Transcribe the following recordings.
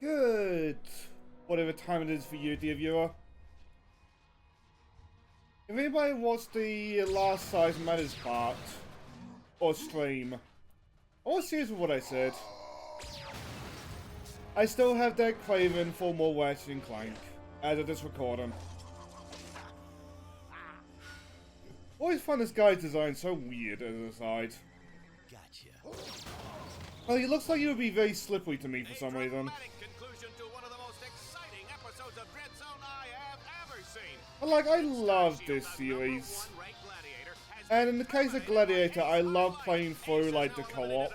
Good. Whatever time it is for you, dear viewer. If anybody watched the last Size Matters part, or stream, I was serious with what I said. I still have that craving for more Ratchet and Clank, as of this recording. Always find this guy's design so weird as an aside. Gotcha. Well, he looks like he would be very slippery to me for some reason. Conclusion to one of the most exciting episodes of DREADZONE I have ever seen. But like, I love this series. And in the case of Gladiator, I love playing through, like, the co-op.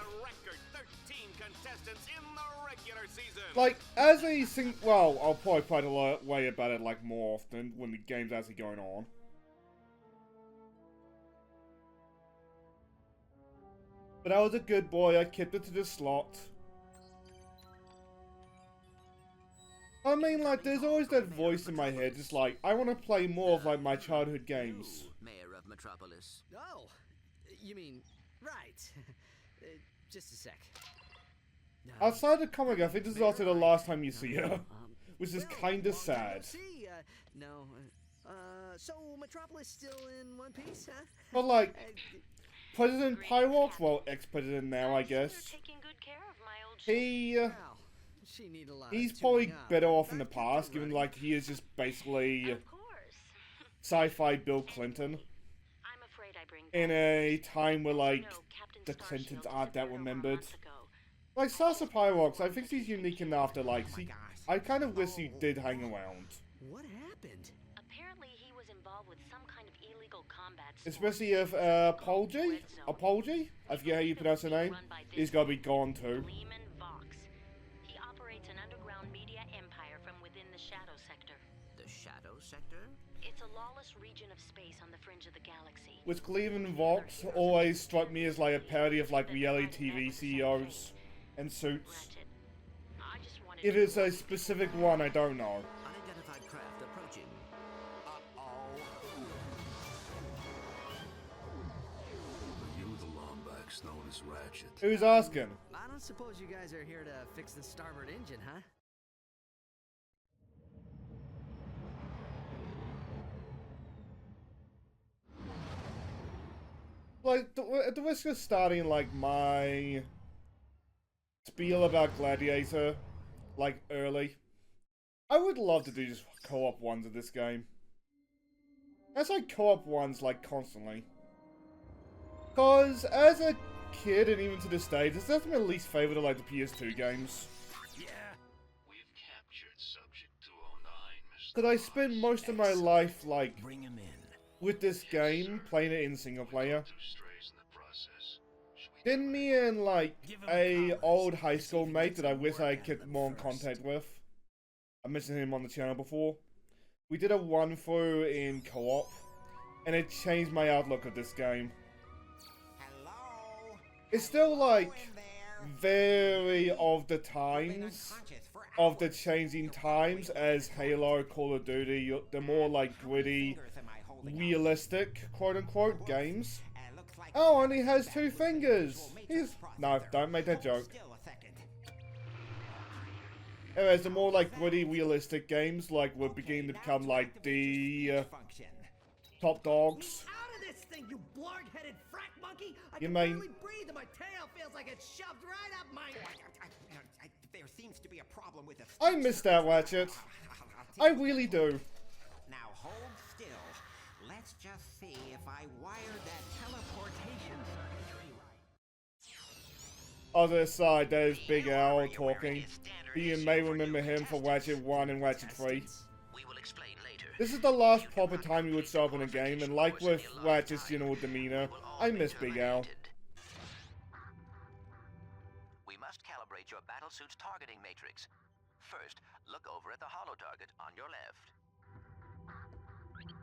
Like, as a well, I'll probably play a lot way about it, like, more often when the game's actually going on. But I was a good boy, I kept it to the slot. I mean, like, there's always that voice in my head, just like, I want to play more of, like, my childhood games. Mayor of Metropolis. Oh, you mean, right. Just a sec. Outside the comic, I think this is also the last time you see her, which is kinda sad. No, so Metropolis still in one piece, huh? But like, President Pyrox, well, ex-president now, I guess. He's probably better off in the past, given like he is just basically sci-fi Bill Clinton. In a time where like the Clintons aren't that remembered. Like Sasa Pyrox, I think she's unique enough that like, I kind of wish he did hang around. What happened? Apparently he was involved with some kind of illegal combat sport. Especially if Apology, I forget how you pronounce her name, is gonna be gone too. He operates an underground media empire from within the Shadow Sector. The Shadow Sector? It's a lawless region of space on the fringe of the galaxy. Which Cleveland Vox always struck me as like a parody of like reality TV CEOs and Suits. If it's a specific one, I don't know. Unidentified craft approaching. You the Lombax known as Ratchet. Who's asking? I don't suppose you guys are here to fix the starboard engine, huh? Like, at the risk of starting like my spiel about Gladiator, like, early. I would love to do just co-op ones of this game. That's like co-op ones, like, constantly. Cause, as a kid, and even to this day, this is my least favorite of, like, the PS2 games. Yeah. We've captured Subject 209, Mr. Cause I spent most of my life, like, Bring him in. with this game, playing it in single player. Then me and, like, a old high school mate that I wish I kept more in contact with. I mentioned him on the channel before. We did a run-through in co-op, and it changed my outlook of this game. Hello? It's still, like, very of the times, of the changing times as Halo, Call of Duty, the more, like, gritty, realistic, quote-unquote, games. Oh, and he has 2 fingers! No, don't make that joke. Anyways, the more, like, gritty, realistic games, like, we're beginning to become, like, the top dogs. Out of this thing, you blarg-headed frack monkey! I You can mean- barely breathe and my tail feels like it's shoved right up my... There seems to be a problem with the... I miss that, Ratchet. I really do. Now hold still. Let's just see if I wired that teleportation circuitry right. Other side, there's Big Al talking. You may remember him for Ratchet 1 and Ratchet 3. We will explain later. This is the last proper time you would show up in a game, and like with Ratchet's general demeanor, I miss Big Al. We must calibrate your battlesuit's targeting matrix. First, look over at the holo target on your left.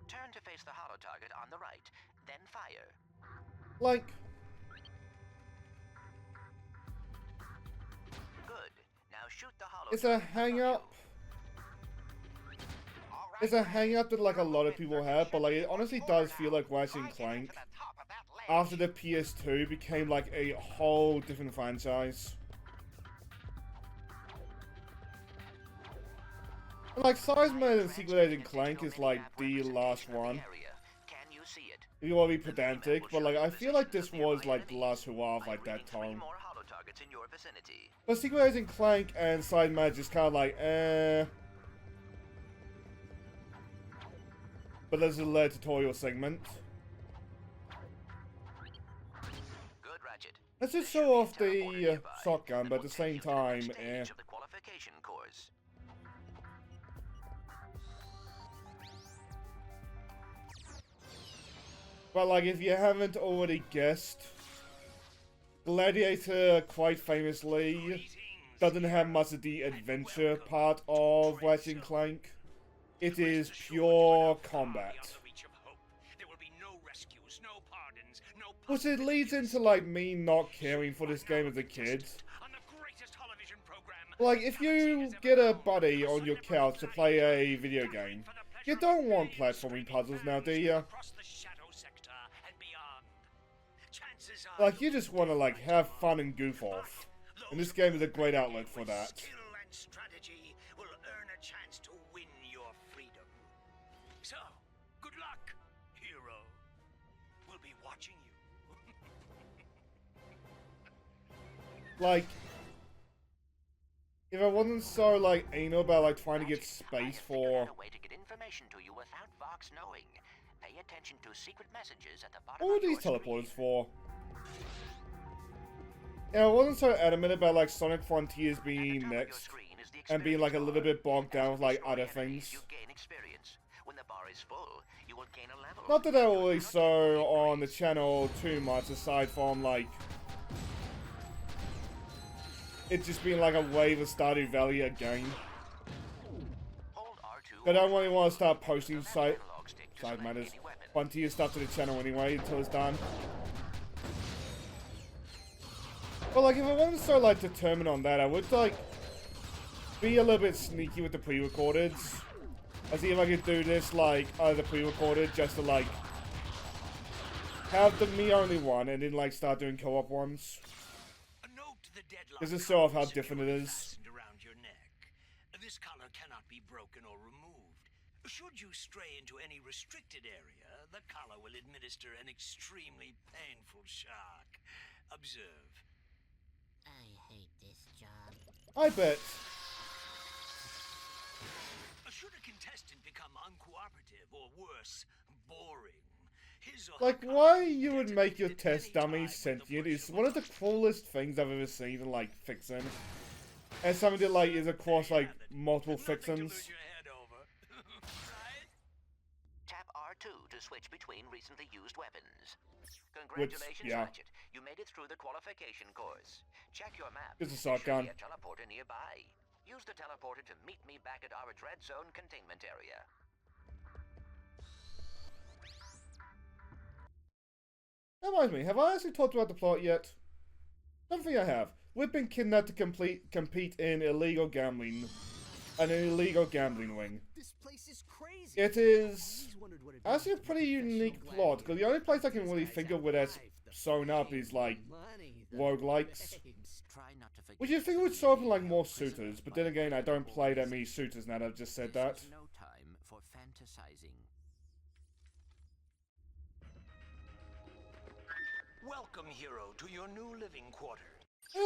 Turn to face the holo target on the right, then fire. Like, Good. Now shoot the holo it's a hang-up. It's a hang-up that like a lot of people have, but like it honestly does feel like Ratchet and Clank, after the PS2, became like a whole different franchise. Like, Seismid and Secret Agent Clank is like the last one. Can you see it? If you want to be pedantic, but like, I feel like this was like the last hurrah of like that Three time. more holo targets in your vicinity. But Secret Agent Clank and Seismid is kind of like, eh. But there's a later tutorial segment. Good, Ratchet. Let's just show off the shotgun, but at the same time, eh. Of the qualification course. But like, if you haven't already guessed, Gladiator, quite famously, doesn't have much of the adventure part of Ratchet & Clank. It is pure combat. Which it leads into like me not caring for this game as a kid. Like, if you get a buddy on your couch to play a video game, you don't want platforming puzzles now, do you? Like, you just want to like have fun and goof off. And this game is a great outlet for that. Strategy will earn a chance to win your freedom. So, good luck, hero. We'll be watching you. Like, if I wasn't so like anal about like trying to get space for A way to get information to you without Vox knowing. Pay attention to secret messages at the bottom what of are these your teleporters screen. for? Yeah, I wasn't so adamant about like Sonic Frontiers being next and being like a little bit bogged down with like other things. You gain experience. When the bar is full, you will gain a level. Not that I always saw on the channel too much, aside from like it just being like a wave of Stardew Valley again. Hold R2 But I don't really want to start posting side analog stick to select matters, any weapon. Frontier stuff to the channel anyway until it's done. But like, if I wasn't so like determined on that, I would like be a little bit sneaky with the pre-recorded. I see if I could do this like the pre-recorded just to like have the me only one and then like start doing co-op ones. A note to the deadlock. This is show off how different it is. Fastened around your neck. This collar cannot be broken or removed. Should you stray into any restricted area, the collar will administer an extremely painful shock. Observe. I hate this job. I bet. Should a contestant become uncooperative or worse, boring, his or Like, her why collar you would can make your detect test any time dummy when the sentient is person one of the coolest things I've ever seen in like fiction. And something that like is across like multiple Nothing to fictions. lose your head over. Right? Tap R2 to switch between recently used weapons. Congratulations, yeah. Ratchet. You made it through the qualification course. Check your map. It's a There should shotgun. be a teleporter nearby. Use the teleporter to meet me back at our DREADZONE containment area. That reminds me, have I actually talked about the plot yet? Don't think I have. We've been kidnapped to compete in illegal gambling. An illegal gambling ring. This place is crazy. It is actually a pretty unique plot, because the only place I can really think of where that's sewn up is like roguelikes. Try not to forget. Which you think would show up in like more suitors, but then again I don't play that many suitors now that I've just said that. No time for fantasizing. Welcome, hero, to your new living quarters.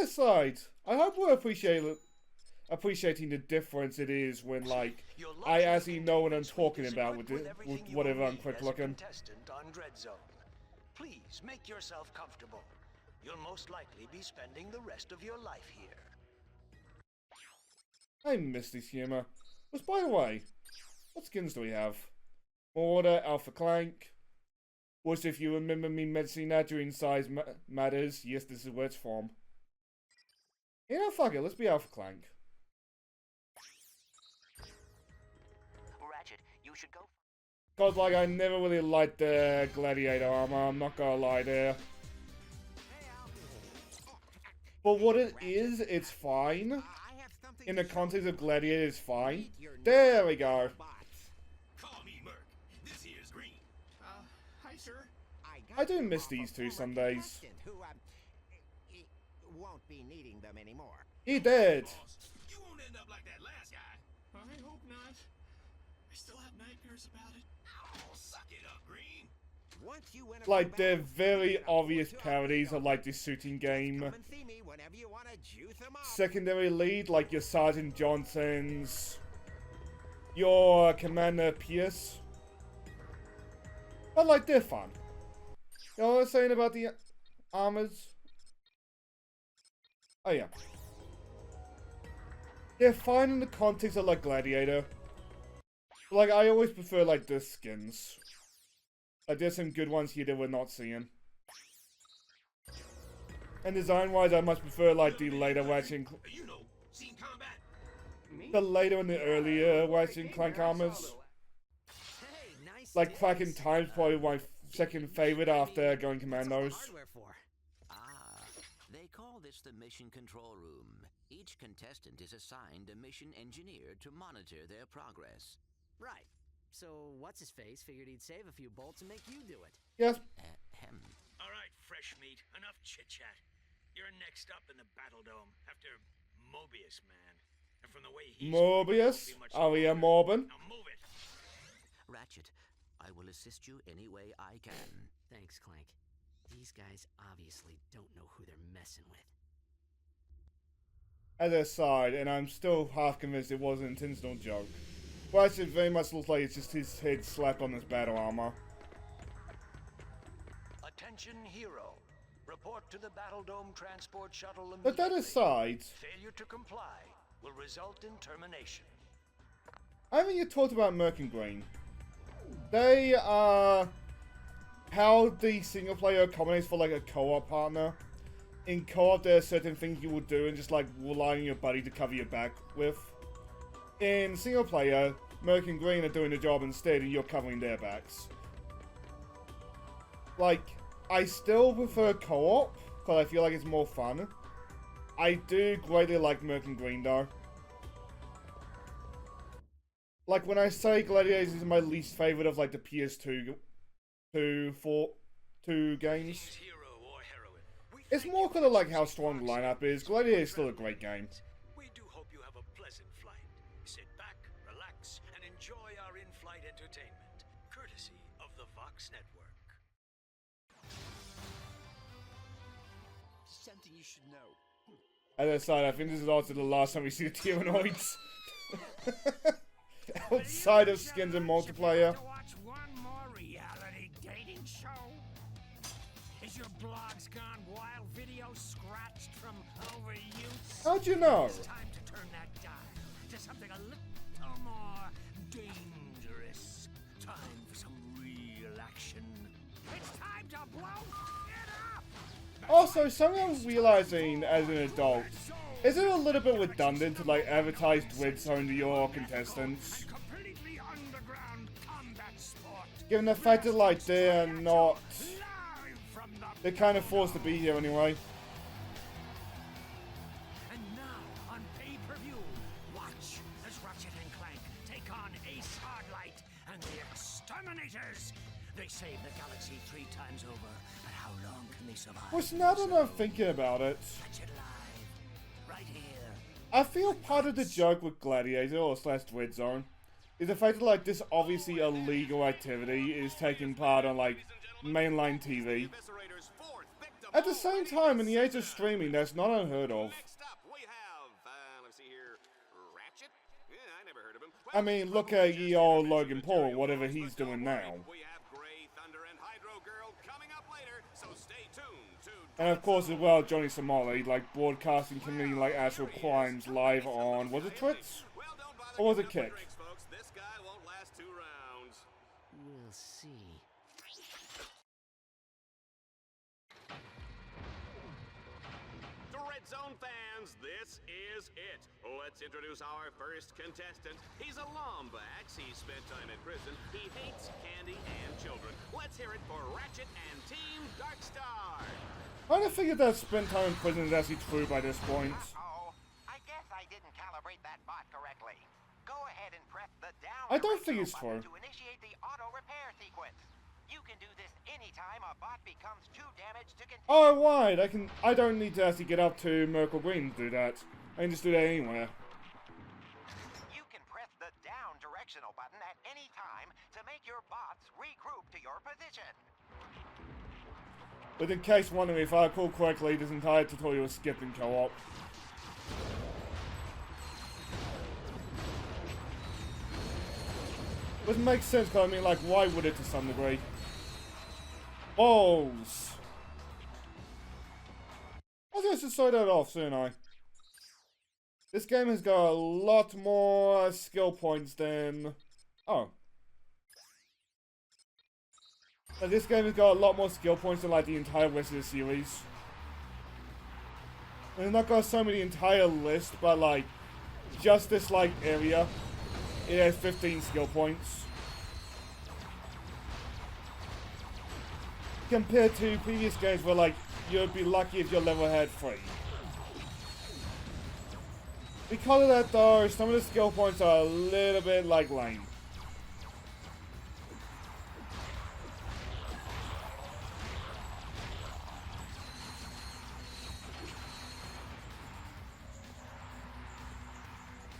Aside, I hope we're appreciating the difference it is when like You're I lucky actually know what I'm this talking is about equipped with it, everything with you whatever will I'm need quick as a looking. contestant on DREADZONE. Please make yourself comfortable. You'll most likely be spending the rest of your life here. I miss this humor. Which, by the way, what skins do we have? Order, Alpha Clank. Which, if you remember me mentioning that during size matters, yes, this is where it's from. You know, fuck it, let's be Alpha Clank. Ratchet, you should go. Cause like I never really liked the Gladiator armor, I'm not gonna lie there. But what it is, it's fine. In the context of Gladiator, it's fine. There we go. Call me Merc. This here's Green. Hi, sir. I do miss these two some days. Who won't be needing them anymore. He did. Boss, you won't end up like that last guy. I hope not. cares about it? Oh, suck it up, Green. Once you win a Like, few they're battles, very you got obvious more parodies talk of, like, the shooting game Come and see me whenever you want to juice 'em up. secondary lead, like your Sergeant Johnsons, your Commander Pierce. But, like, they're fun. You know what I was saying about the armors? Oh, yeah. They're fine in the context of, like, Gladiator. Like, I always prefer, like, the skins. Like, there's some good ones here that we're not seeing. And design-wise, I much prefer, like, the later Ratchet You know, seen combat. the later and the earlier Ratchet and Clank armors. Hey, nice Like, Kraken dish. Time's probably my second favorite after Going Commandos. What's all the hardware for? Ah, they call this the mission control room. Each contestant is assigned a mission engineer to monitor their progress. Right. So, what's-his-face figured he'd save a few bolts and make you do it. Yes. Ahem. All right, fresh meat. Enough chit-chat. You're next up in the Battle Dome after Mobius Man. And from the way he's Mobius? Are we a Morbin? Now move it. Ratchet, I will assist you any way I can. Thanks, Clank. These guys obviously don't know who they're messing with. As a side, and I'm still half convinced it was an intentional joke. Ratchet very much looks like it's just his head slapped on his battle armor. Attention, hero. Report to the Battle Dome transport shuttle immediately. But that aside, Failure to comply will result in termination. I haven't yet talked about Merc and Green. They are how the single player accommodates for like a co-op partner. In co-op, there are certain things you will do and just like rely on your buddy to cover your back with. In single player, Merc and Green are doing the job instead and you're covering their backs. Like, I still prefer co-op, because I feel like it's more fun. I do greatly like Merc and Green though. Like, when I say Gladiators is my least favorite of like the PS2 two games, Hero or heroine. it's more kind of like how strong the lineup is. Gladiator is still a great game. We do hope you have a pleasant flight. Sit back, relax, and enjoy our in-flight entertainment, courtesy of the Vox Network. Something you should know. As I said, I think this is also the last time we see the Tyrannoids. Outside of skins and multiplayer. To watch one more reality dating show? Is your blogs gone wild? Video scratched from overuse? How'd you know? It's time to turn that dial to something a little more dangerous. Time for some real action. It's time to blow it up! Also, something I'm realizing as an adult, is it a little bit redundant to like advertise DREADZONE to your contestants? Completely underground combat sport. Given the fact that like they're not, Live from the they're kind of forced to be here anyway. And now, on pay-per-view, watch as Ratchet and Clank take on Ace Hardlight and the Exterminators. They saved the galaxy 3 times over, but how long can they survive? Which now that I'm thinking about it, Catch it live, right here. I feel part of the joke with Gladiator or slash DREADZONE is the fact that like this obviously illegal activity is taking part on like mainline TV. Eviscerator's fourth victim. At the same time, in the age of streaming, that's not unheard of. Next up, we have, let's see here, Ratchet? Yeah, I never heard of him. I mean, look at ye old Logan Paul, whatever he's doing now. We have Gray Thunder and Hydro Girl coming up later, so stay tuned to... And of course as well, Johnny Somali, like broadcasting committing like actual crimes live on, was it Twitch? Well, don't bother Or was it getting up Kick? for drinks, folks. This guy won't last 2 rounds. We'll see. DREADZONE fans, this is it. Let's introduce our first contestant. He's a Lombax. He spent time in prison. He hates candy and children. Let's hear it for Ratchet and Team Darkstar. I don't figure that spent time in prison is actually true by this point. Uh-oh. I guess I didn't calibrate that bot correctly. Go ahead and press the down I don't think directional it's button true. to initiate the auto repair sequence. You can do this anytime a bot becomes too damaged to continue. Oh right, I don't need to actually get up to Merkle Green to do that. I can just do that anywhere. You can press the down directional button at any time Your bots regroup to your position. But in case wondering, if I recall correctly, this entire tutorial was skipped in co-op. Which makes sense, because I mean, like, why would it to some degree? Balls! I was going to start that off, soon I. This game has got a lot more skill points than... Oh. Like, this game has got a lot more skill points than, like, the entire rest of the series. And it's not got so many entire list, but, like, just this, like, area. It has 15 skill points. Compared to previous games where, like, you'd be lucky if your level had 3. Because of that, though, some of the skill points are a little bit, like, lame.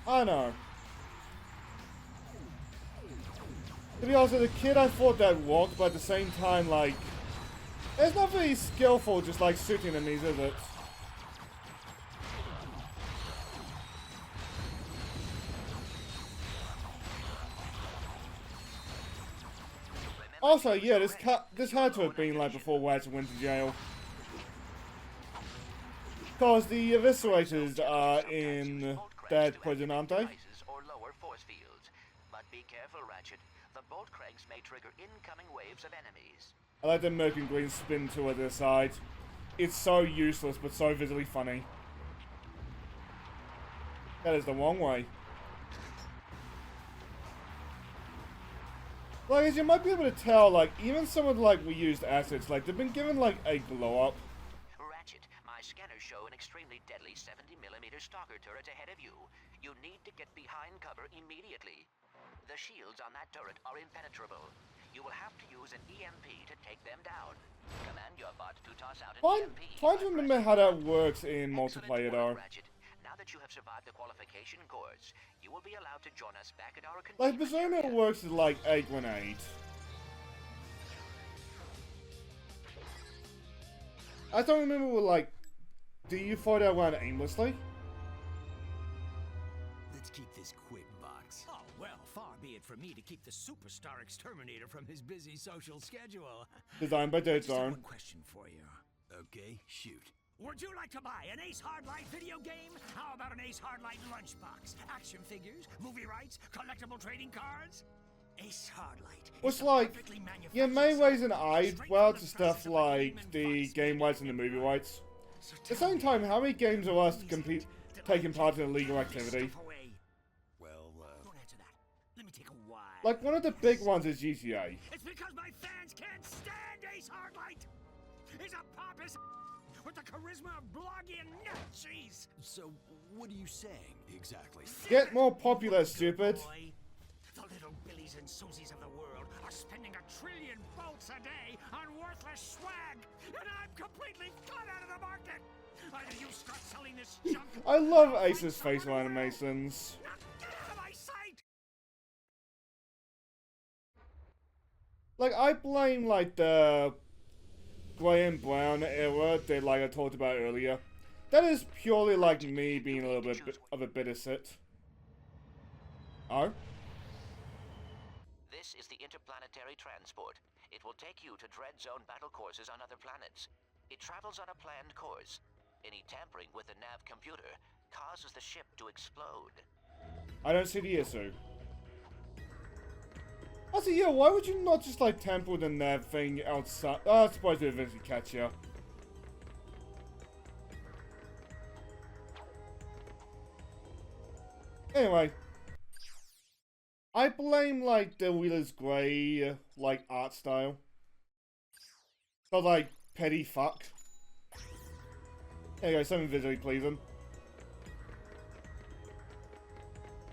I know. To be honest, as a kid, I thought that worked, but at the same time, like, it's not very skillful just, like, shooting enemies, is it? Also, yeah, this had to have been, like, before Ratchet went to jail. Because the Eviscerators are in that prison, aren't they? Or lower force fields. But be careful, Ratchet. The bolt cranks may trigger incoming waves of enemies. I like the Merc and Green spin to their side. It's so useless, but so visually funny. That is the wrong way. Like, as you might be able to tell, like, even some of the, like, reused assets, like, they've been given, like, a glow-up. Ratchet, my scanners show an extremely deadly 70mm stalker turret ahead of you. You need to get behind cover immediately. The shields on that turret are impenetrable. You will have to use an EMP to take them down. Command your bot to toss out an EMP. Trying to remember how that works in multiplayer, though. Ratchet. Now that you have survived the qualification course, you will be allowed to join us back at our like, presume it works as, like, a grenade. I don't remember, like, do you fire that around aimlessly? Let's keep this quick, Box. Oh, well, far be it from me to keep the superstar exterminator from his busy social schedule. Designed by Just have DREADZONE. one question for you. Okay, shoot. Would you like to buy an Ace Hardlight video game? How about an Ace Hardlight lunchbox? Action figures, movie rights, collectible trading cards? Ace Hardlight. It's like, you may raise an eyebrow to stuff like the game rights and the movie rights. At the same time, how many games are us taking part in illegal activity? Well, Don't answer that. Let me take a while. Like, one of the big ones is GTA. It's because my fans can't stand Ace Hardlight. He's a pompous with the charisma of blogging nut cheese. so what are you saying exactly? Get more popular, stupid. Boy, the little Billies and Susies of the world are spending 1 trillion bolts a day on worthless swag, and I'm completely cut out of the market. Either you start selling this junk. I love Ace's facial animations. Now get out of my sight. Like, I blame, like, the Grey and Brown era that, like, I talked about earlier. That is purely, like, me being a little bit of a bitter sit. Oh? This is the interplanetary transport. It will take you to DREADZONE battle courses on other planets. It travels on a planned course. Any tampering with the nav computer causes the ship to explode. I don't see the issue. Also, yeah, why would you not just, like, tamper with the nav thing outside? Oh, I suppose they eventually catch you. Anyway. I blame, like, the Wheeler's Grey, like, art style. But, like, petty fuck. There you go, something visually pleasing.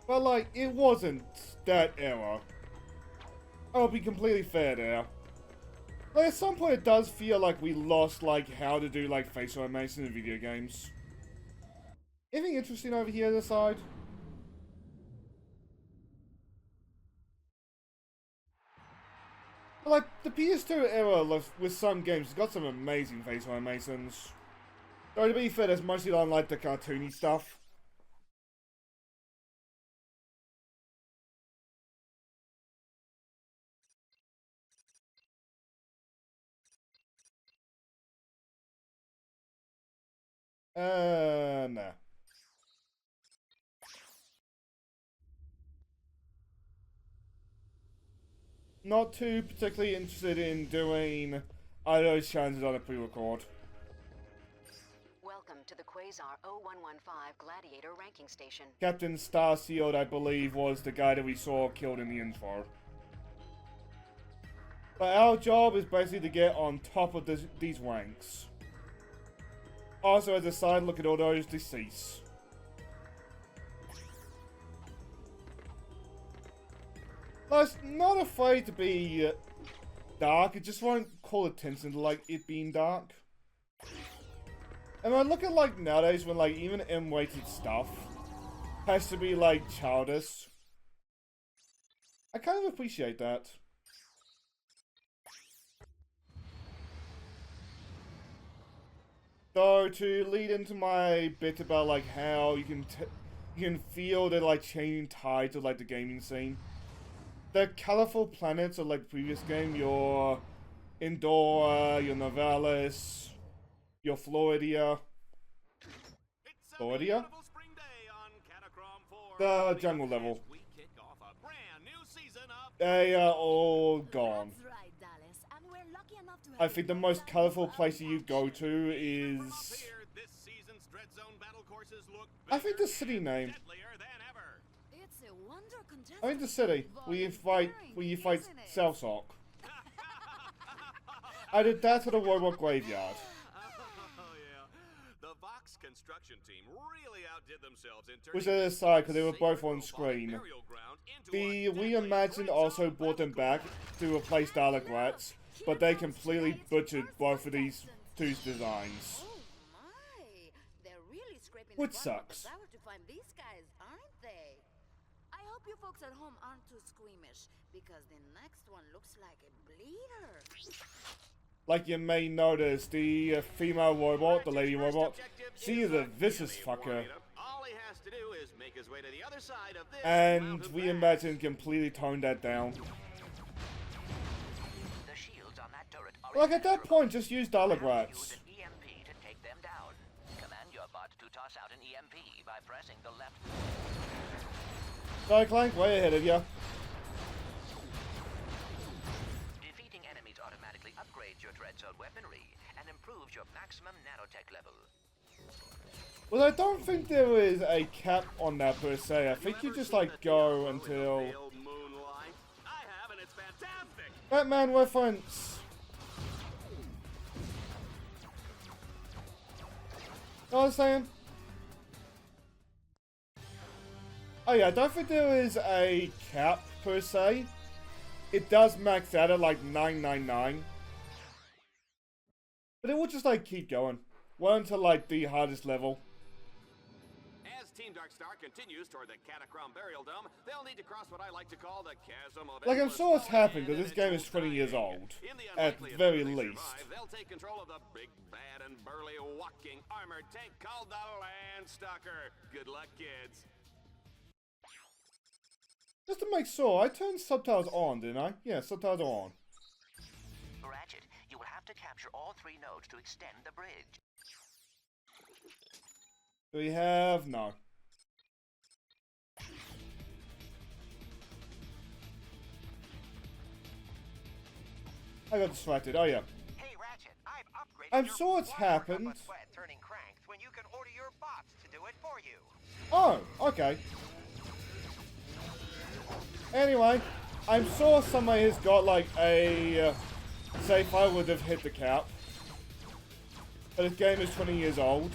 But, like, it wasn't that era. I'll be completely fair there. Like, at some point it does feel like we lost, like, how to do, like, facial animation in video games. Anything interesting over here this side? Like, the PS2 era with some games has got some amazing facial animations. Though to be fair, that's mostly on like the cartoony stuff. Nah. Not too particularly interested in doing either of those challenges on a pre-record. Welcome to the Quasar 0115 Gladiator ranking station. Captain Starseed, I believe, was the guy that we saw killed in the intro. But our job is basically to get on top of these ranks. Also, as a side, look at all those deceased. Plus, not afraid to be dark. I just won't call attention to like it being dark. And I look at like nowadays when like even M-rated stuff has to be like childish. I kind of appreciate that. Though to lead into my bit about like how you can feel the like changing tides of like the gaming scene. The colorful planets of like the previous game, your Indora, your Novalis, your Floridia. Floridia? The jungle level. They are all gone. I think the most colorful place you go to is... I think the city name. I think the city where you fight Cellsock. I did that to the robot graveyard. Construction team really outdid themselves in which is aside because they were both on screen. The Reimagined also brought them back to replace Dalek, but they completely butchered both of these two designs. Which sucks. To find these guys, aren't they? I hope you folks at home aren't too squeamish, because the next one looks like a bleeder. Like you may notice, the female robot, the lady robot, she is a vicious fucker. And Reimagined completely toned that down. Like at that point, just use Dalagrats. Sorry, Clank, way ahead of you. Defeating enemies automatically upgrades your DREADZONE weaponry and improves your maximum nanotech level. Well, I don't think there is a cap on that per se. I think you just like go until... Batman reference! Know what I'm saying? Oh yeah, I don't think there is a cap per se. It does max out at like 999. But it will just like keep going. Well until like the hardest level. As Team Darkstar continues toward the Catacomb Burial Dome, they'll need to cross what I like to call the chasm of... Like I'm sure it's happened because this game is 20 years old. At the very least. They'll take control of the big, bad, and burly walking armored tank called the Landstalker. Good luck, kids. Just to make sure, I turned subtitles on, didn't I? Yeah, subtitles are on. Ratchet, you will have to capture all 3 nodes to extend the bridge. Do we have... no. I got distracted, oh yeah. Hey Ratchet, I've upgraded I'm your sure it's water happened. robot sweat turning cranked when you can order your bots to do it for you. Oh, okay. Anyway, I'm sure somebody has got like a... say if I would have hit the cap. But this game is 20 years old.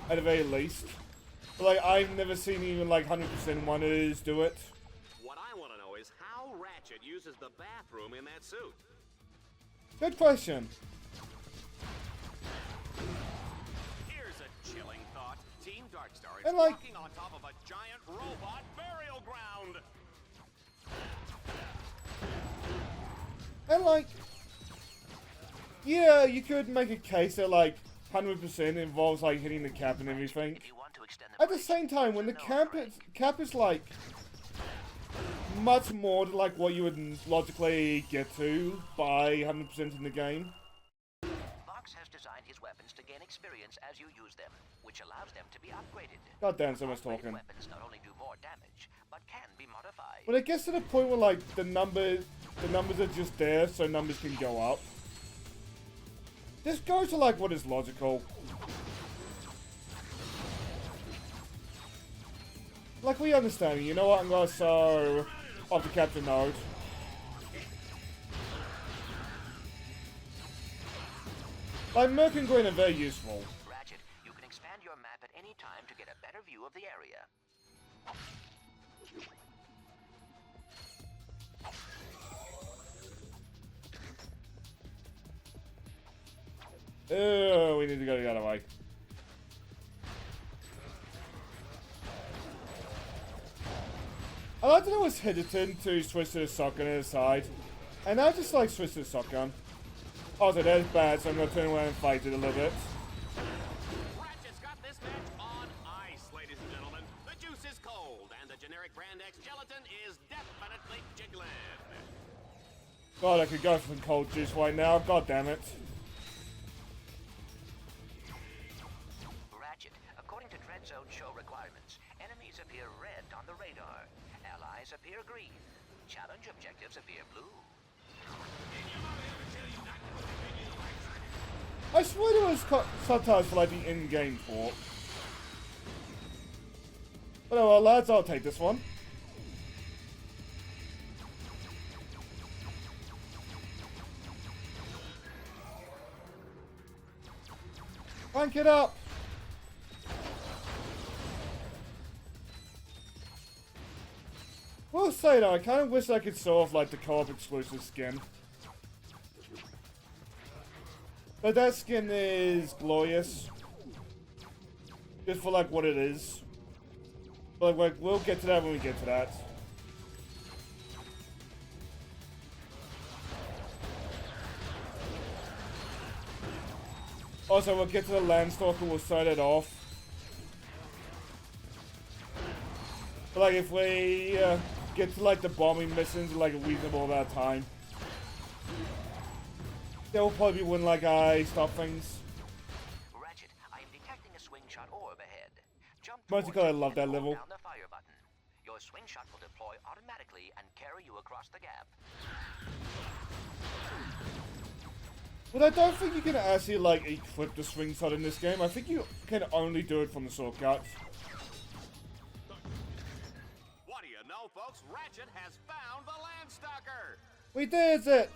At the very least. But like, I've never seen even like 100% runners do it. What I want to know is how Ratchet uses the bathroom in that suit. Good question. Here's a chilling thought. Team Darkstar is And, like... walking on top of a giant robot burial ground. And like, yeah, you could make a case that like 100% involves like hitting the cap and everything. At the same time, when the cap is like much more to like what you would logically get to by 100% in the game. Fox has designed his weapons to gain experience as you use them, which allows them to be upgraded. God damn, so much talking. Weapons not only do more damage, but can be modified. When it gets to the point where like the numbers are just there, so numbers can go up. This goes to like what is logical. Like we understand, you know what? I'm gonna sew off the captain node. Like Merc and Green are very useful. Ratchet, you can expand your map at any time to get a better view of the area. Oh, we need to go the other way. I like that I was hesitant to switch to the shotgun at the side. And I just like switch to the shotgun. Also, that is bad, so I'm gonna turn around and fight it a little bit. Ratchet's got this match on ice, ladies and gentlemen. The juice is cold, and the generic brand X gelatin is definitely jiggling. God, I could go for some cold juice right now. God damn it. Ratchet, according to DREADZONE show requirements, enemies appear red on the radar. Allies appear green. Challenge objectives appear blue. I swear there was subtitles for like the in-game port. But oh well, lads, I'll take this one. Crank it up! We'll say though, I kind of wish I could show off like the co-op exclusive skin. But that skin is glorious. Just for like what it is. But like, we'll get to that when we get to that. Also, we'll get to the Landstalker, we'll start it off. But like, if we get to like the bombing missions in like a reasonable amount of time, that will probably be when like I stop things. Ratchet, I am detecting a swing shot orb ahead. Jump Mostly because I love that level. down the fire button. Your swing shot will deploy automatically and carry you across the gap. But I don't think you can actually like equip the swing shot in this game. I think you can only do it from the shortcuts. What do you know, folks? Ratchet has found the Landstalker! We did it!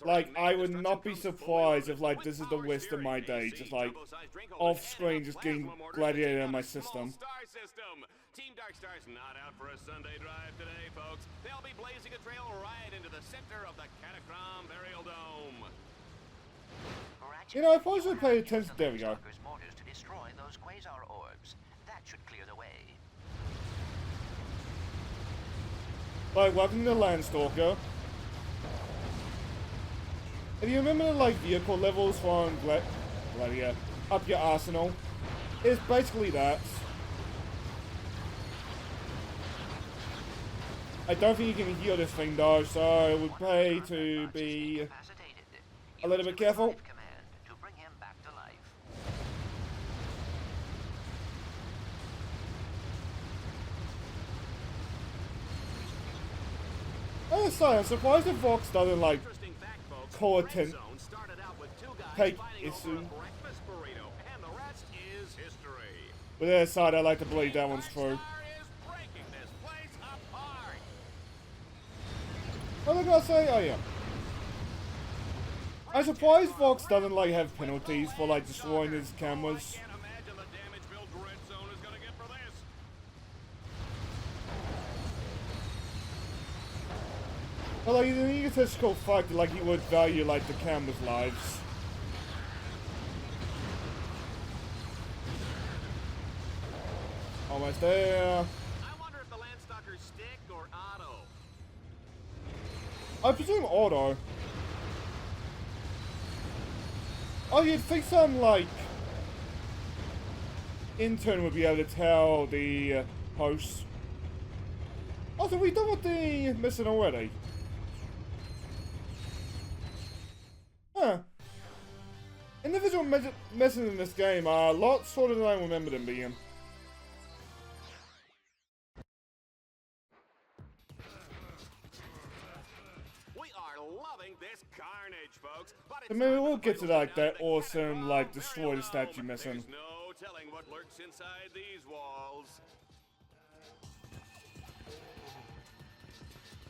Like, I would not be surprised if, like, this is the list of my day. Just, like, off-screen, just getting Gladiator in my system. Team Darkstar's not out for a Sunday drive today, folks. They'll be blazing a trail right into the center of the Catacomb Burial Dome. You know, I probably should pay attention. There we go. Mortars to destroy those quasar orbs. That should clear the way. Like, welcome to the Landstalker. If you remember the, like, vehicle levels from Gladiator, up your arsenal, it's basically that. I don't think you can heal this thing though, so it would pay to be a little bit careful. I'm surprised if Vox doesn't like call attention, take issue. But the other side, I like to believe that one's true. What was I gonna say? Oh yeah. I'm surprised Vox doesn't like have penalties for like destroying his cameras. But like, in an egotistical fact, like he would value like the camera's lives. almost there. I wonder if the Landstalkers stick or auto. I presume auto. Oh, you'd think some, like, intern would be able to tell the host. Oh, so we done with the mission already? Huh. Individual missions in this game are a lot shorter than I remember them being. We are loving this carnage, folks. But So maybe we'll get to like that awesome, like, destroy the statue mission. There's no telling what lurks inside these walls.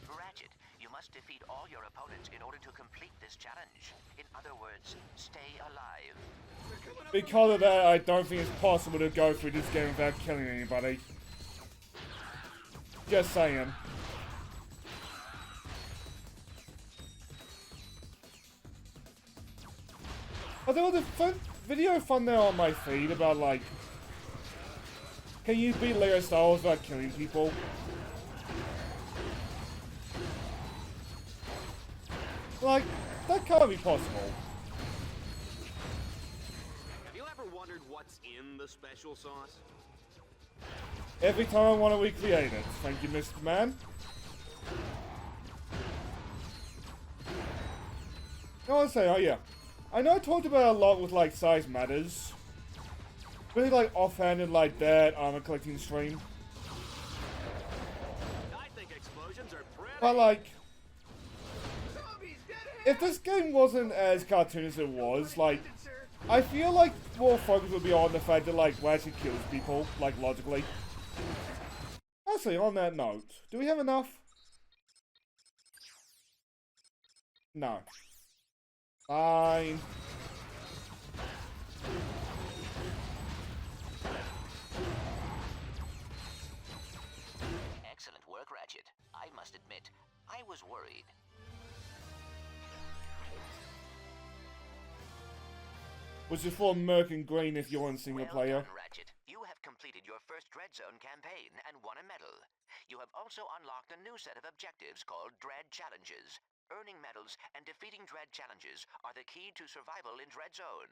Ratchet, you must defeat all your opponents in order to complete this challenge. In other words, stay alive. Because of that, I don't think it's possible to go through this game without killing anybody. Just saying. Oh, there was a video thumbnail on my feed about, like, can you beat Lego Star Wars without killing people? Like, that can't be possible. Have you ever wondered what's in the special sauce? Every time I want to recreate it. Thank you, Mr. Man. I want to say, oh yeah. I know I talked about it a lot with, like, size matters. Really, like, offhanded like that armor collecting stream. I think explosions are pretty. But, like, if this game wasn't as cartoonish as it was, like, I feel like more focus would be on the fact that, like, Ratchet kills people, like, logically. Actually, on that note, do we have enough? No. Fine. Excellent work, Ratchet. I must admit, I was worried. Which is for Merc and Green if you're in single player. Well done, Ratchet. You have completed your first DREADZONE campaign and won a medal. You have also unlocked a new set of objectives called Dread Challenges. Earning medals and defeating Dread Challenges are the key to survival in DREADZONE.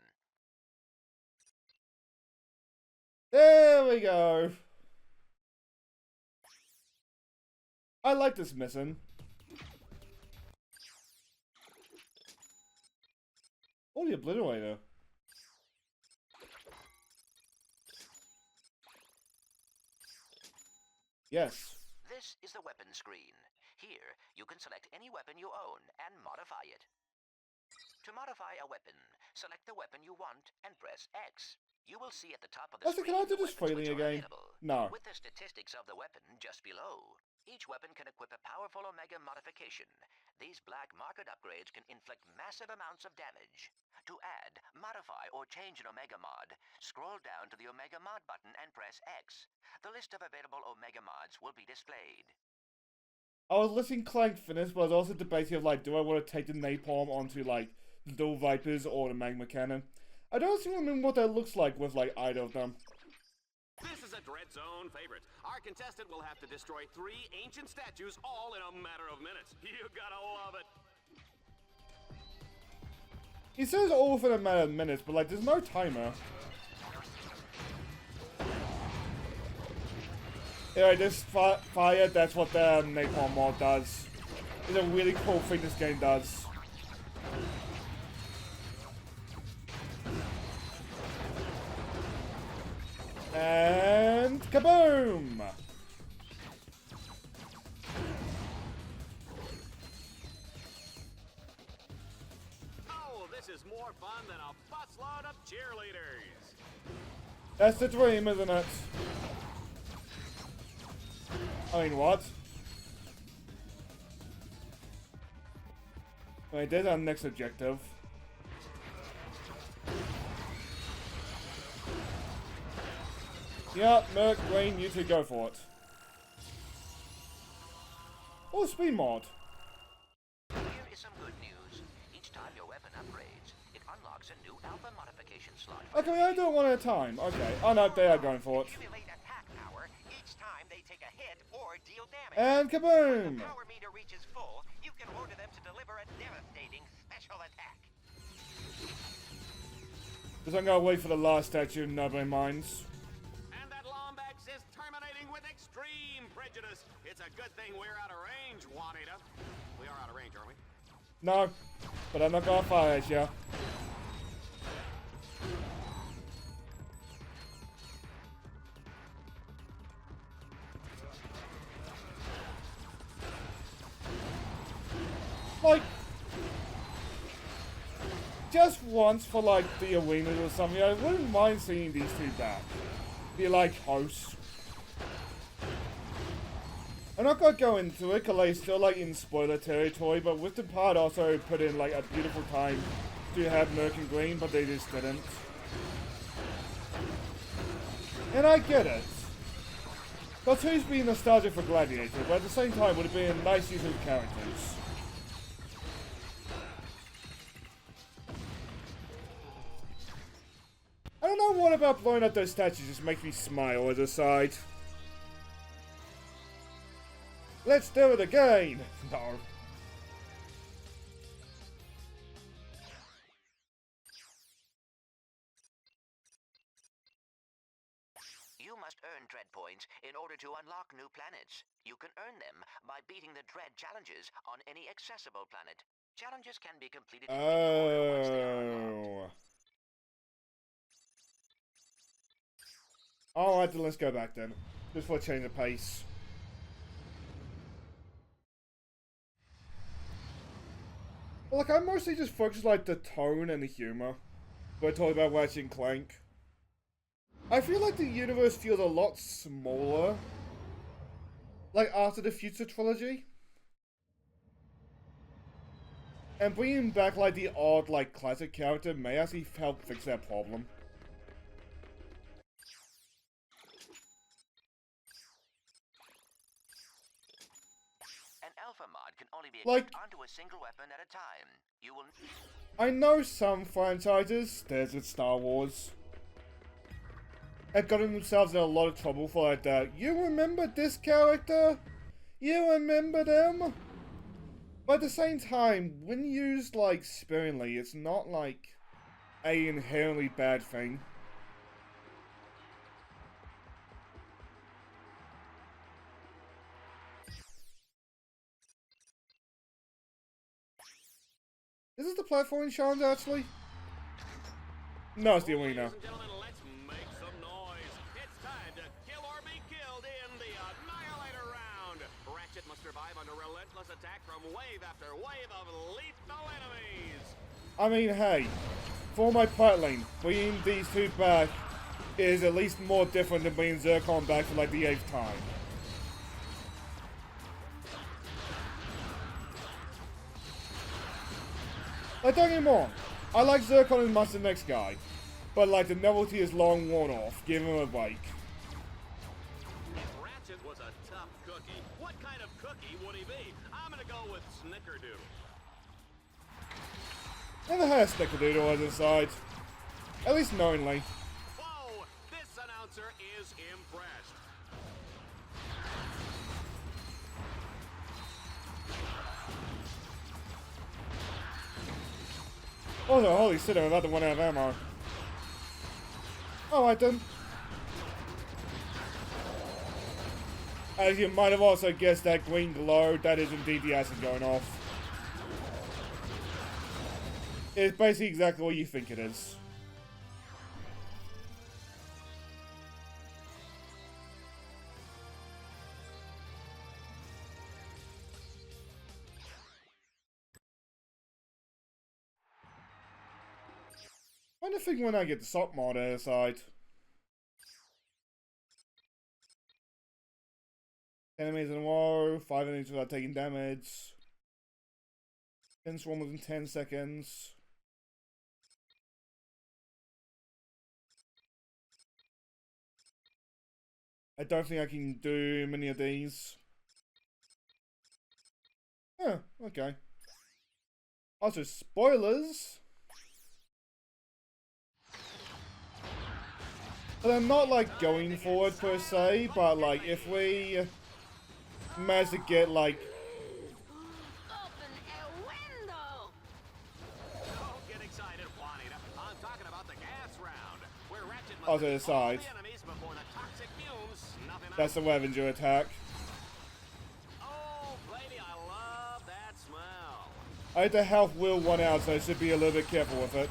There we go. I like this mission. Oh, the Obliterator. Yes. This is the weapon screen. Here, you can select any weapon you own and modify it. To modify a weapon, select the weapon you want and press X. You will see at the top of the screen Can I do the this weapons freely which are again? available, No. with the statistics of the weapon just below. Each weapon can equip a powerful Omega modification. These black market upgrades can inflict massive amounts of damage. To add, modify, or change an Omega mod, scroll down to the Omega mod button and press X. The list of available Omega mods will be displayed. I was listening Clank finish, but I was also debating of, like, do I want to take the Napalm onto, like, the Dual Vipers or the Magma Cannon? I don't seem to remember what that looks like with, like, either of them. This is a DREADZONE favorite. Our contestant will have to destroy 3 ancient statues all in a matter of minutes. You gotta love it. He says all within a matter of minutes, but, like, there's no timer. Anyway, this fire, that's what the Napalm mod does. It's a really cool thing this game does. And kaboom! Oh, this is more fun than a busload of cheerleaders. That's the dream, isn't it? I mean, what? Wait, there's our next objective. Yeah, Merc, Green, you two go for it. Oh, speed mod. Here is some good news. Each time your weapon upgrades, it unlocks a new alpha modification slot. Okay, I do it one at a time. Okay. Oh no, they are going for it. Accumulate attack power or deal damage. And kaboom! When the power meter reaches full, you can order them to deliver a devastating special attack. Because I'm gonna wait for the last statue, nobody minds. And that Lombax is terminating with extreme prejudice. It's a good thing we're out of range, Juanita. We are out of range, aren't we? No, but I'm not gonna fire at you. Like, just once for like the arenas or something, I wouldn't mind seeing these two back. Be like hosts. I'm not gonna go into it because they're still like in spoiler territory, but with the part also put in like a beautiful time to have Merc and Green, but they just didn't. And I get it. But who's being nostalgic for Gladiator, but at the same time would have been a nice use of characters. I don't know what about blowing up those statues just makes me smile as a side. Let's do it again! No. You must earn dread points in order to unlock new planets. You can earn them by beating the dread challenges on any accessible planet. Challenges can be completed in any order once they are unlocked. Alright, then let's go back then. Just for a change of pace. Like, I mostly just focus like the tone and the humor when I talk about Ratchet and Clank. I feel like the universe feels a lot smaller, like after the Future trilogy. And bringing back like the odd like classic character may actually help fix that problem. Alpha mod can only be like, equipped onto a single weapon at a time. You will... I know some franchises, there's with Star Wars, have gotten themselves in a lot of trouble for like that. You remember this character? You remember them? But at the same time, when used like sparingly, it's not like a inherently bad thing. Is this the platforming challenge, actually? No, it's the arena. Ladies and gentlemen, let's make some noise. It's time to kill or be killed in the Annihilator round. Ratchet must survive under relentless attack from wave after wave of lethal enemies. I mean, hey, for my part lane, bringing these two back is at least more different than bringing Zircon back for like the 8th time. Like, don't get me wrong, I like Zircon as much as the next guy, but like the novelty is long worn off, give him a break. If Ratchet was a tough cookie, what kind of cookie would he be? I'm gonna go with Snickerdoodle. Never had a Snickerdoodle as a side, at least knowingly. Whoa, this announcer is impressed. Also, holy shit, I'm about to run out of ammo. Alright then. As you might have also guessed, that green glow, that is indeed the acid going off. It's basically exactly what you think it is. I wonder if when I get the sock mod aside. Enemies in a row, 5 enemies without taking damage. 10 swarm within 10 seconds. I don't think I can do many of these. Oh, okay. Also, spoilers! But I'm not like going for it per se, but like if we managed to get like. Open a window! Don't get excited, Juanita. I'm talking about the gas round, where Ratchet must Oh, to the defeat all side. the enemies before the toxic fumes snuff him out. That's the Revenger attack. Oh, baby, I love that smell. I think the health will run out, so I should be a little bit careful with it.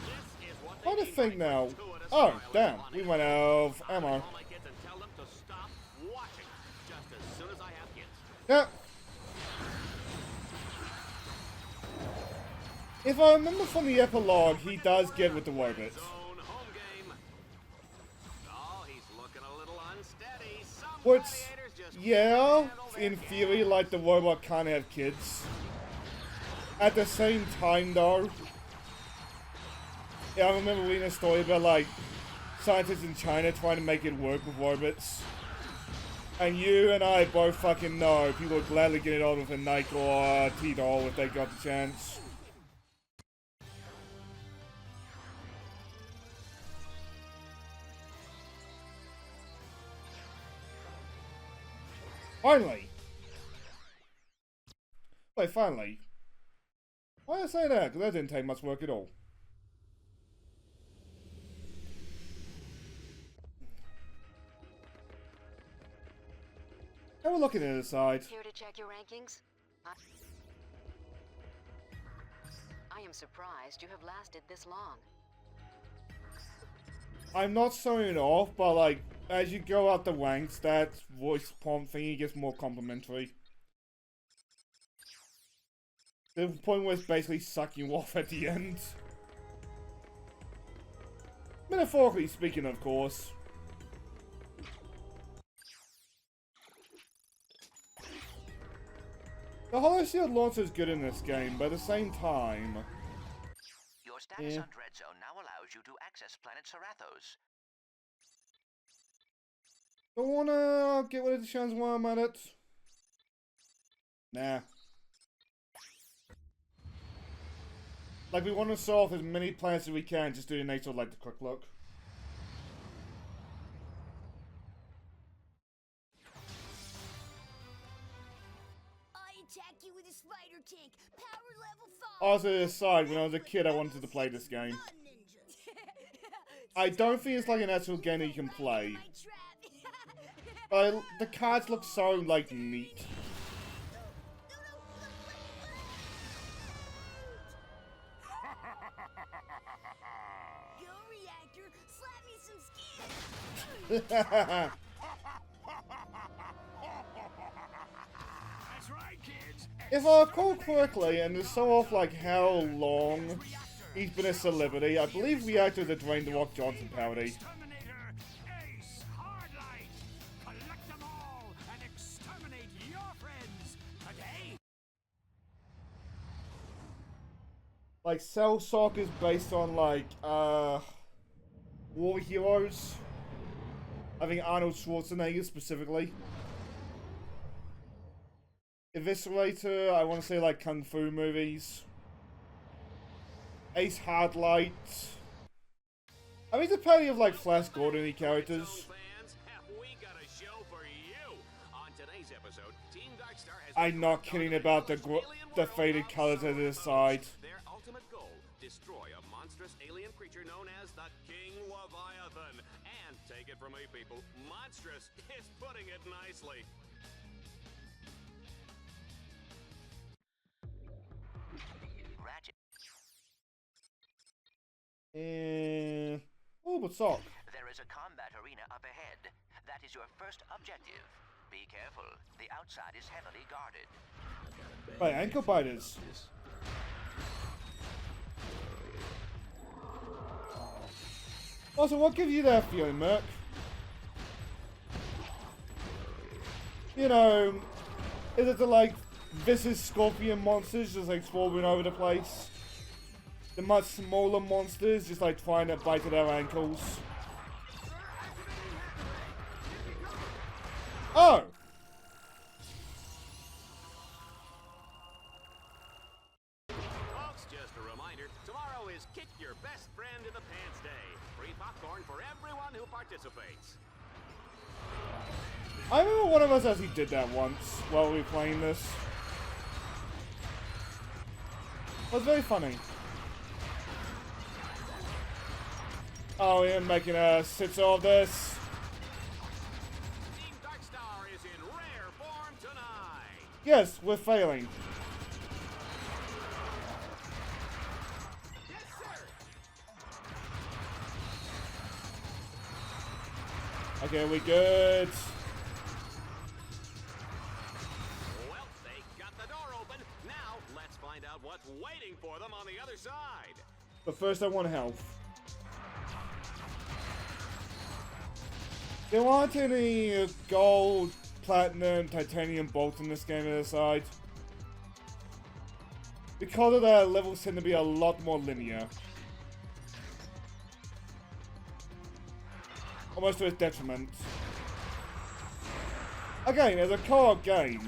This is what Trying to they need think to now. gratuitous Oh, violence, damn. Juanita. We went out of I'm gonna ammo. call my kids and tell them to stop watching, just as soon as I have kids. Yep. If I remember from the epilogue, he does get with the robots. Zone home game. Oh, he's looking a little unsteady. Some Which, gladiators just yeah, can't handle their in kids. theory, like, the robot can't have kids. At the same time, though, yeah, I remember reading a story about, like, scientists in China trying to make it work with robots. And you and I both fucking know people would gladly get it on with a Nike or a T-Doll if they got the chance. Finally! Wait, finally? Why did I say that? Because that didn't take much work at all. And we're looking at the side. Here to check your rankings? I am surprised you have lasted this long. I'm not showing it off, but like, as you go up the ranks, that voice prompt thingy gets more complimentary. The point where it's basically sucking you off at the end. Metaphorically speaking, of course. The Hollow Shield launcher is good in this game, but at the same time... Your status on DREADZONE now allows you to access planet Serathos. Don't wanna get rid of the chance while I'm at it. Nah. Like, we want to solve as many planets as we can, just do the nature of, like, the quick look. I attack you with a spider tank, power level 5. Also, to the side, when I was a kid, I wanted to play this game. I don't think it's like an actual game that you can play. But the cards look so, like, neat. Go reactor, slap me some skin. That's right, kids. If I recall correctly, and to show off like how long he's been a celebrity, I believe Reactor is a Dwayne The Rock Johnson parody. Exterminator, Ace, Hardlight. Collect them all and exterminate your friends today. Like, Cell Shock is based on like war heroes. I think Arnold Schwarzenegger specifically. Eviscerator, I want to say like Kung Fu movies. Ace Hardlight. I mean, it's a parody of like Flash Gordon-y characters. Fans, we got a show for you. On today's episode, Team Darkstar has I'm not kidding about the faded colors at this side. their ultimate goal: destroy a monstrous alien creature known as the King Leviathan. And take it from me, people, monstrous is putting it nicely. Ratchet. Oh, but sock. There is a combat arena up ahead. That is your first objective. Be careful. The outside is heavily guarded. Right, ankle biters. Also, what gives you that feeling, Merc? You know, is it the like vicious scorpion monsters just like swarming over the place? The much smaller monsters just like trying to bite at our ankles? Oh! Folks, just a reminder, tomorrow is Kick Your Best popcorn for everyone who participates. I remember one of us actually did that once while we were playing this. It was very funny. Oh, we're making a sit of this. Team Darkstar is in rare form tonight. Yes, we're failing. Yes, sir. Okay, we good. Well, they got the door open. Now, let's find out what's waiting for them on the other side. But first I want health. There aren't any gold, platinum, titanium bolts in this game aside. Because of that, levels tend to be a lot more linear. Almost to its detriment. Again, as a co-op game,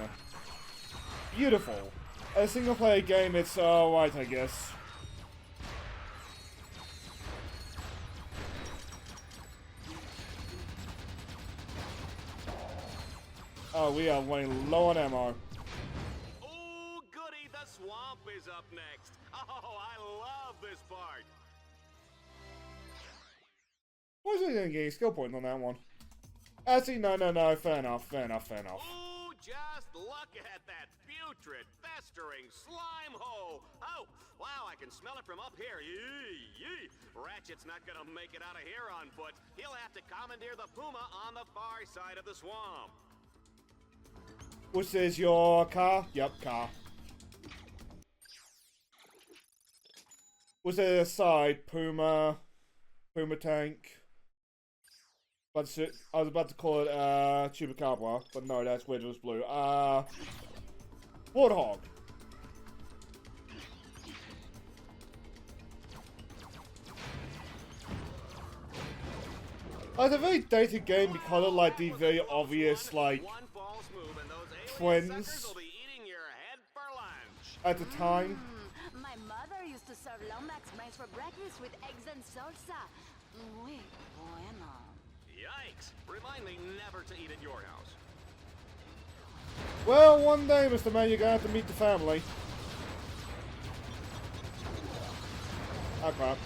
beautiful. As a single player game, it's alright, I guess. Oh, we are running low on ammo. Oh, goody, the swamp is up next. Oh, I love this part. Why is we gonna get a skill point on that one? Actually, no, fair enough. Ooh, just look at that putrid, festering slime hole. Oh, wow, I can smell it from up here. Yee, yee. Ratchet's not gonna make it out of here on foot. He'll have to commandeer the puma on the far side of the swamp. Which is your car? Yep, car. Was there a side? Puma tank. I was about to call it Chupacabra, but no, that's weird, it was blue. Warthog. It's a very dated game because of like the very obvious like trends at the time. My mother used to serve Lomax brains for breakfast with eggs and salsa. Muy bueno. Yikes! Remind me never to eat at your house. Well, one day, Mr. Man, you're gonna have to meet the family. Oh crap.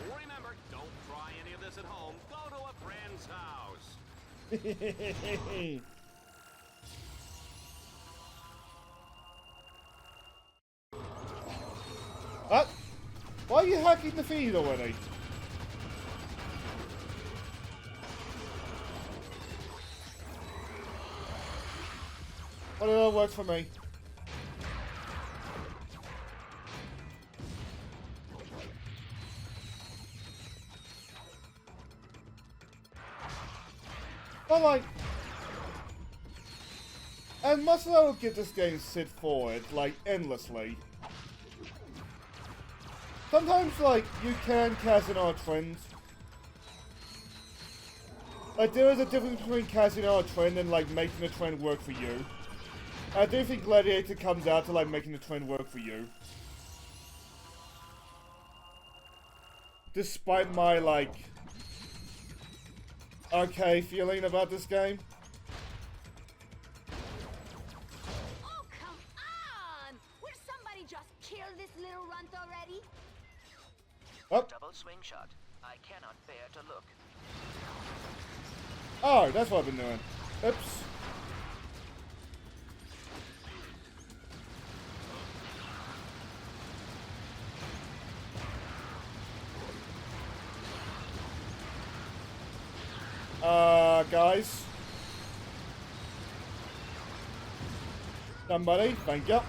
Remember, don't try any of this at home. Go to a friend's house. What? Why are you hacking the feed already? Whatever works for me. But like, and much as I will give this game sit forward, like, endlessly, sometimes, like, you can cast in on a trend. Like, there is a difference between casting out a trend and, like, making the trend work for you. I do think Gladiator comes out to, like, making the trend work for you. Despite my, like, okay feeling about this game. Oh, come on! Will somebody just kill this little runt already? Oh. Double swing shot. I cannot bear to look. Oh, that's what I've been doing. Oops. Guys. Somebody, thank you.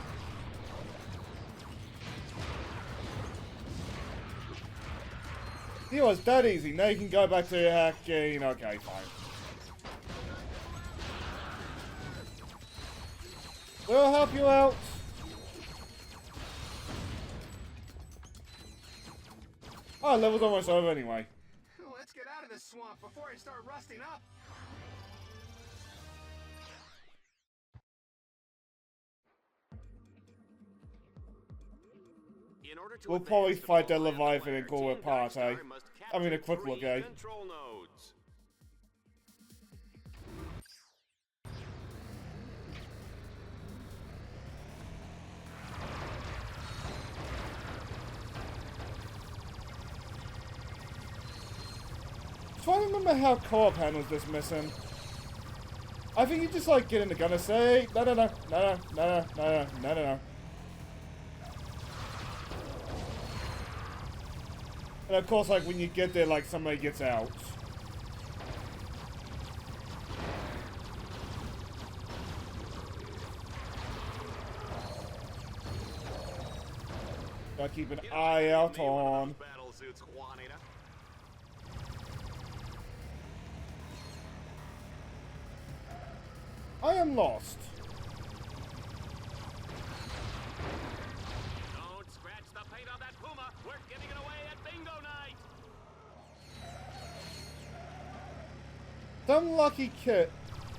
It was that easy. Now you can go back to hacking. Okay, fine. We'll help you out. Oh, level's almost over anyway. Let's get out of this swamp before I start rusting up. In order to We'll probably advance to fight that Bowl Land Leviathan Square, and call Team it part, eh? Darkstar must having a quick look, eh? Control nodes. Trying to remember how co-op handles this mission. I think you just like get in the gun and say, no, no, no, no, no, no, no, no, no, no. And of course, like when you get there, like somebody gets out. Gotta keep an eye out on. Battle suits, Juanita. I am lost. Don't scratch the paint on that Puma. We're giving it away at bingo night.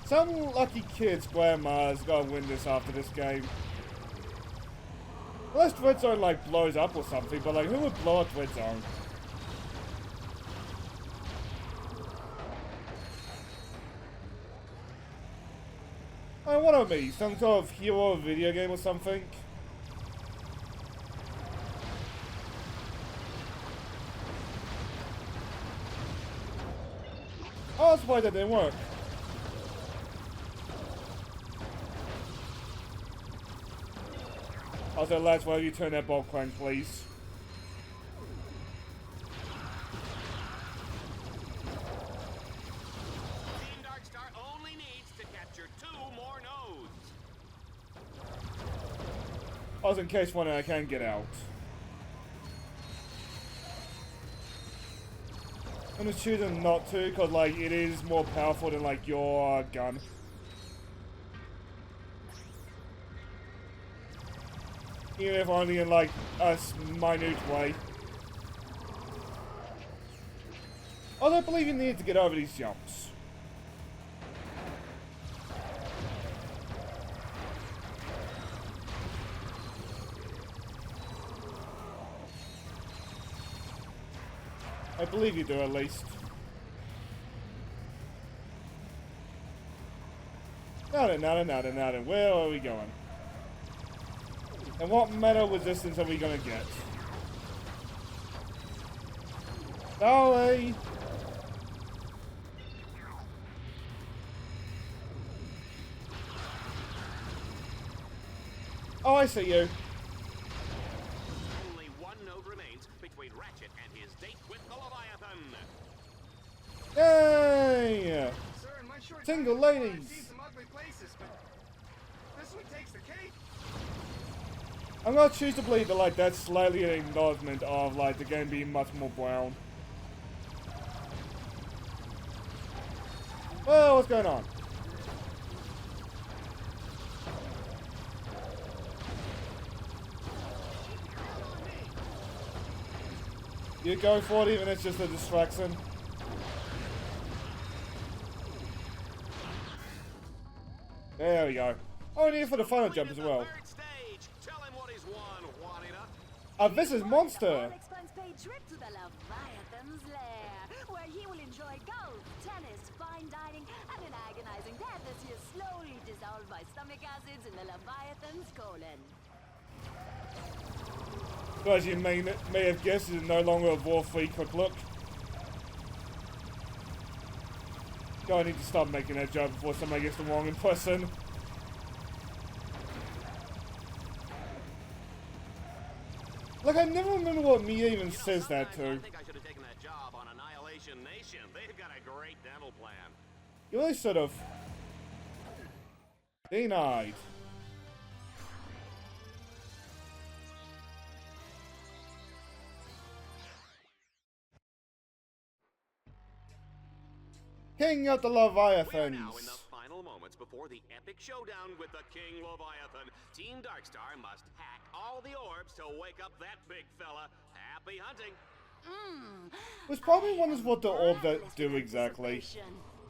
Some lucky kid's grandma's gonna win this after this game. Unless DREADZONE like blows up or something, but like who would blow up DREADZONE? What are me? Some sort of hero video game or something? Oh, that's why that didn't work. Also, lads, why don't you turn that ball crank, please? Team Darkstar only needs to capture 2 more nodes. Also, in case one I can get out. I'm just choosing not to, because, like, it is more powerful than, like, your gun. Even if only in, like, a minute way. I don't believe you need to get over these jumps. I believe you do, at least. Nada, where are we going? And what metal resistance are we gonna get? Sorry! Oh, I see you. Only one node remains between Ratchet and his date with the Leviathan. Yay! Sir, in my short Single time, I've ladies. seen some ugly places, but this one takes the cake. I'm gonna choose to believe that, like, that's slightly an acknowledgement of, like, the game being much more brown. Well, what's going on? You go for it even if it's just a distraction. There we go. Oh, and here for the final jump as well. This is Monster! Expense paid trip to the Leviathan's lair, where he will enjoy golf, tennis, fine dining, and an agonizing death as he is slowly dissolved by stomach acids in the Leviathan's colon. So as you may have guessed, it is no longer a war-free quick look. God, I need to stop making that joke before somebody gets the wrong impression. Like, I never remember what Mia even says that to. I think I should have taken that job on Annihilation Nation. They've got a great dental plan. You really should have. Denied. King of the Leviathans. We're now in the final moments before the epic showdown with the King Leviathan. Team Darkstar must hack all the orbs to wake up that big fella. Happy hunting. Which probably wonders what the orb that do exactly.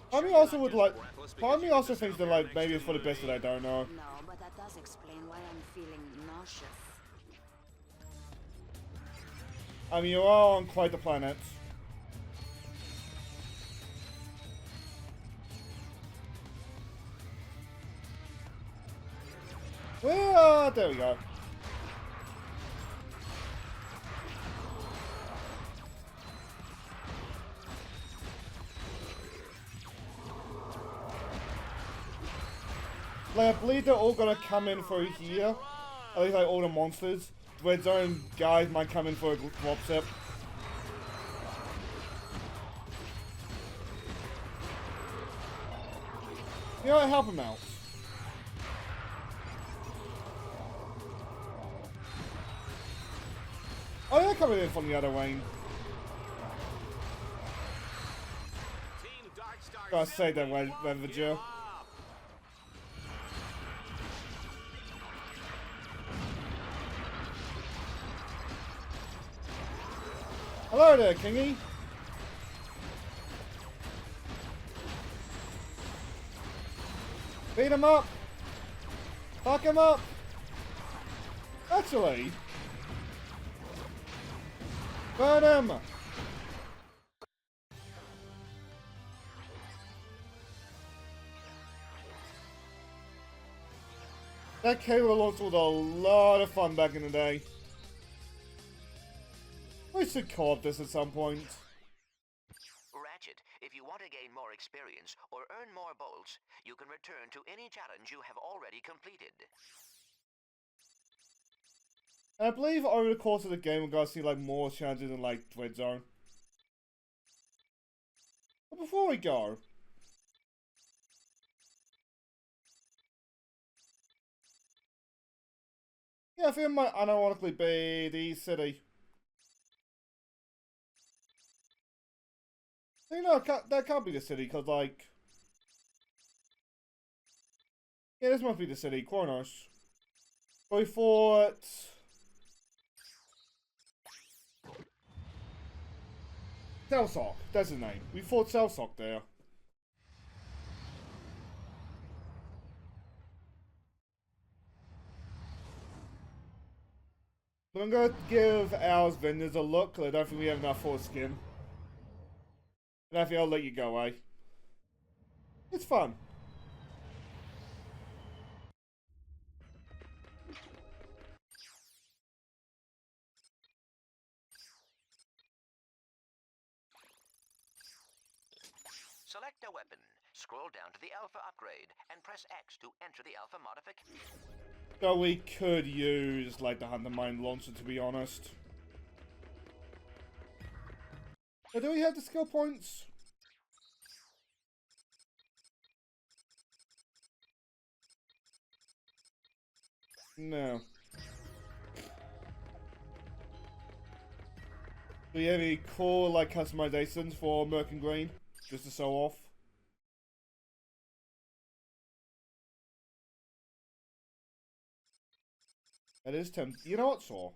Part of me also would like. Part of me also thinks that like maybe it's for the best that I don't know. No, but that does explain why I'm feeling nauseous. I mean, you are on quite the planet. Well, there we go. Like, I believe they're all gonna come in through here. At least, like, all the monsters. DREADZONE guys might come in for a drop step. You know what? Help him out. Oh, they're coming in from the other wing. Gotta say that, Ravager. Hello there, Kingy. Beat him up. Fuck him up. Actually. Burn him. That cable launch was a lot of fun back in the day. We should co-op this at some point. Ratchet, if you want to gain more experience or earn more bolts, you can return to any challenge you have already completed. And I believe over the course of the game we're gonna see like more challenges in like DREADZONE. But before we go, yeah, I think it might unironically be the city. You know, that can't be the city, because, like... Yeah, this must be the city, Kronos. But we thought... Cellsock, that's his name. We fought Cellsock there. But I'm gonna give ours vendors a look, because I don't think we have enough for skin. And I think I'll let you go, eh? It's fun. Select a weapon, scroll down to the Alpha upgrade, and press X to enter the Alpha modification. So we could use, like, the Hunter Mine launcher, to be honest. But do we have the skill points? No. Do we have any cool, like, customizations for Merc and Green? Just to show off? That is tempting. You know what, Saw?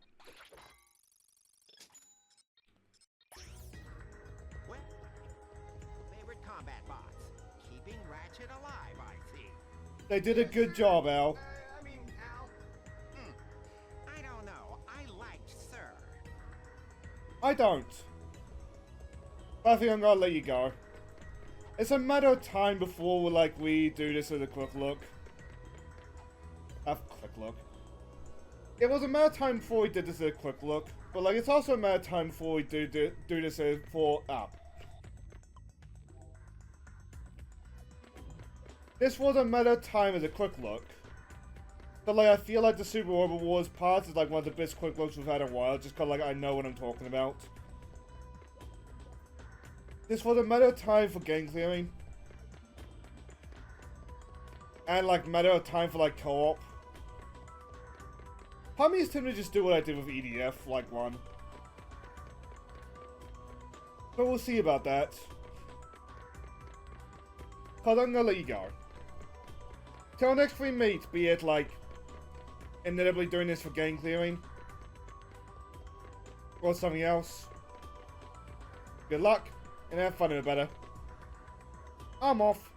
Well, favorite combat bots. Keeping Ratchet alive, I see. They did a good job, Al. I mean, Al. I don't know. I liked Sir. I don't. But I think I'm gonna let you go. It's a matter of time before we do this with a quick look. Quick look. It was a matter of time before we did this with a quick look, but like it's also a matter of time before we do this for up. This was a matter of time as a quick look. But like I feel like the Super Orbit Wars part is like one of the best quick looks we've had in a while, just cause like I know what I'm talking about. This was a matter of time for game clearing. And like matter of time for like co-op. Part of me is tempted to just do what I did with EDF, like one. But we'll see about that. Cause I'm gonna let you go. Till next we meet, be it like inevitably doing this for game clearing or something else. Good luck and have fun in it better. I'm off.